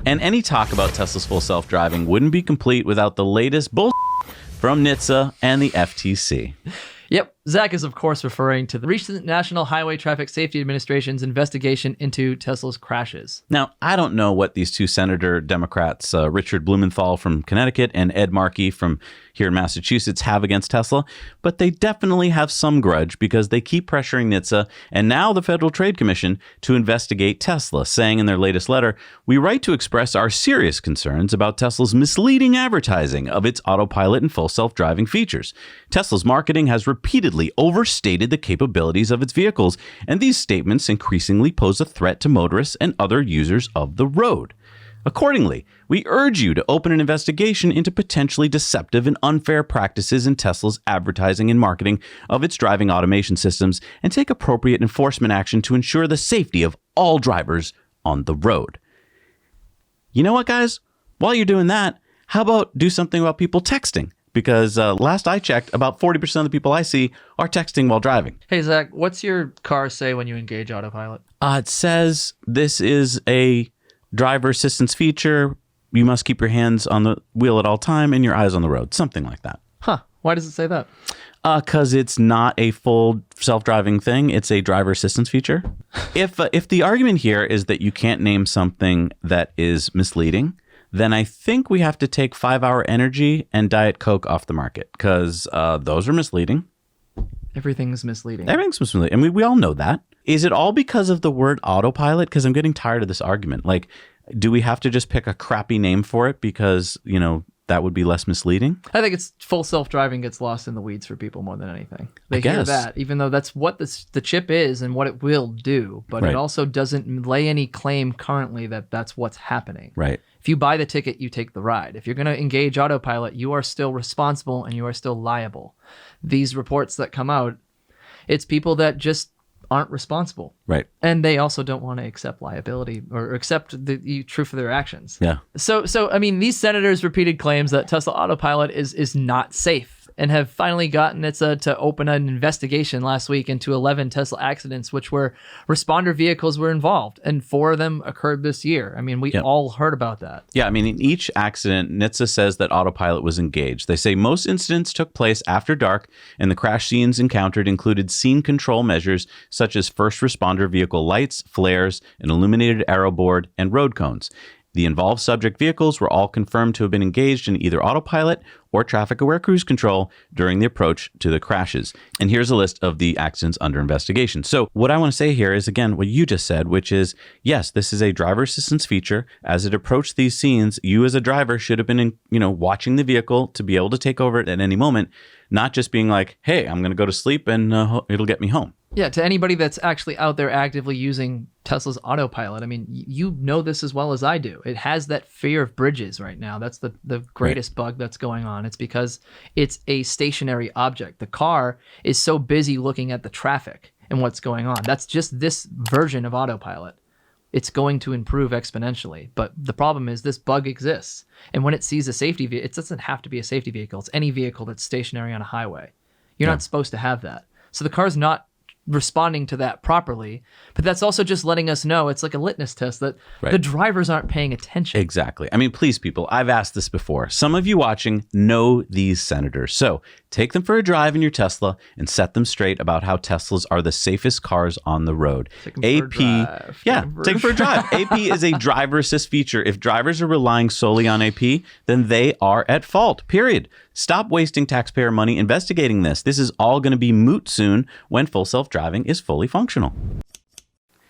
And any talk about Tesla's full self-driving wouldn't be complete without the latest bull from NHTSA and the FTC. Yep. Zach is, of course, referring to the recent National Highway Traffic Safety Administration's investigation into Tesla's crashes. Now, I don't know what these two Senator Democrats, Richard Blumenthal from Connecticut and Ed Markey from here in Massachusetts, have against Tesla, but they definitely have some grudge because they keep pressuring NHTSA and now the Federal Trade Commission to investigate Tesla, saying in their latest letter, "We write to express our serious concerns about Tesla's misleading advertising of its autopilot and full self-driving features. Tesla's marketing has repeatedly overstated the capabilities of its vehicles, and these statements increasingly pose a threat to motorists and other users of the road. Accordingly, we urge you to open an investigation into potentially deceptive and unfair practices in Tesla's advertising and marketing of its driving automation systems and take appropriate enforcement action to ensure the safety of all drivers on the road." You know what, guys? While you're doing that, how about do something about people texting? Because last I checked, about 40% of the people I see are texting while driving. Hey, Zach, what's your car say when you engage autopilot? It says this is a driver assistance feature. You must keep your hands on the wheel at all time and your eyes on the road. Something like that. Huh. Why does it say that? Because it's not a full self-driving thing. It's a driver assistance feature. If the argument here is that you can't name something that is misleading, then I think we have to take 5 Hour Energy and Diet Coke off the market because those are misleading. Everything's misleading. Everything's misleading. I mean, we all know that. Is it all because of the word autopilot? Because I'm getting tired of this argument. Like, do we have to just pick a crappy name for it because, you know, that would be less misleading? I think it's full self-driving gets lost in the weeds for people more than anything. They hear that, even though that's what the chip is and what it will do, but Right. it also doesn't lay any claim currently that that's what's happening. Right. If you buy the ticket, you take the ride. If you're going to engage autopilot, you are still responsible and you are still liable. These reports that come out, it's people that just aren't responsible. Right. And they also don't want to accept liability or accept the truth of their actions. Yeah. So I mean, these senators repeated claims that Tesla Autopilot is not safe and have finally gotten NHTSA to open an investigation last week into 11 Tesla accidents, which were responder vehicles were involved, and 4 of them occurred this year. I mean, we all heard about that. Yeah, I mean, in each accident, NHTSA says that autopilot was engaged. They say most incidents took place after dark, and the crash scenes encountered included scene control measures such as first responder vehicle lights, flares, an illuminated arrow board, and road cones. The involved subject vehicles were all confirmed to have been engaged in either autopilot or traffic-aware cruise control during the approach to the crashes. And here's a list of the accidents under investigation. So what I want to say here is, again, what you just said, which is, yes, this is a driver assistance feature. As it approached these scenes, you as a driver should have been, watching the vehicle to be able to take over it at any moment, not just being like, hey, I'm going to go to sleep and it'll get me home. Yeah, to anybody that's actually out there actively using Tesla's autopilot, I mean, you know this as well as I do. It has that fear of bridges right now. That's the greatest bug that's going on. It's because it's a stationary object. The car is so busy looking at the traffic and what's going on. That's just this version of autopilot. It's going to improve exponentially. But the problem is this bug exists. And when it sees a safety vehicle, it doesn't have to be a safety vehicle. It's any vehicle that's stationary on a highway. You're not supposed to have that. So the car's not responding to that properly, but that's also just letting us know it's like a litmus test that the drivers aren't paying attention. Exactly. I mean, please, people, I've asked this before. Some of you watching know these senators. So take them for a drive in your Tesla and set them straight about how Teslas are the safest cars on the road. Take them for a drive. AP is a driver assist feature. If drivers are relying solely on AP, then they are at fault, period. Stop wasting taxpayer money investigating this. This is all going to be moot soon when full self-driving is fully functional.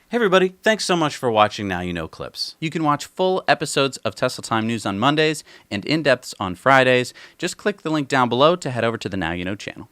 Hey everybody, thanks so much for watching Now You Know Clips. You can watch full episodes of Tesla Time News on Mondays and in-depths on Fridays. Just click the link down below to head over to the Now You Know channel.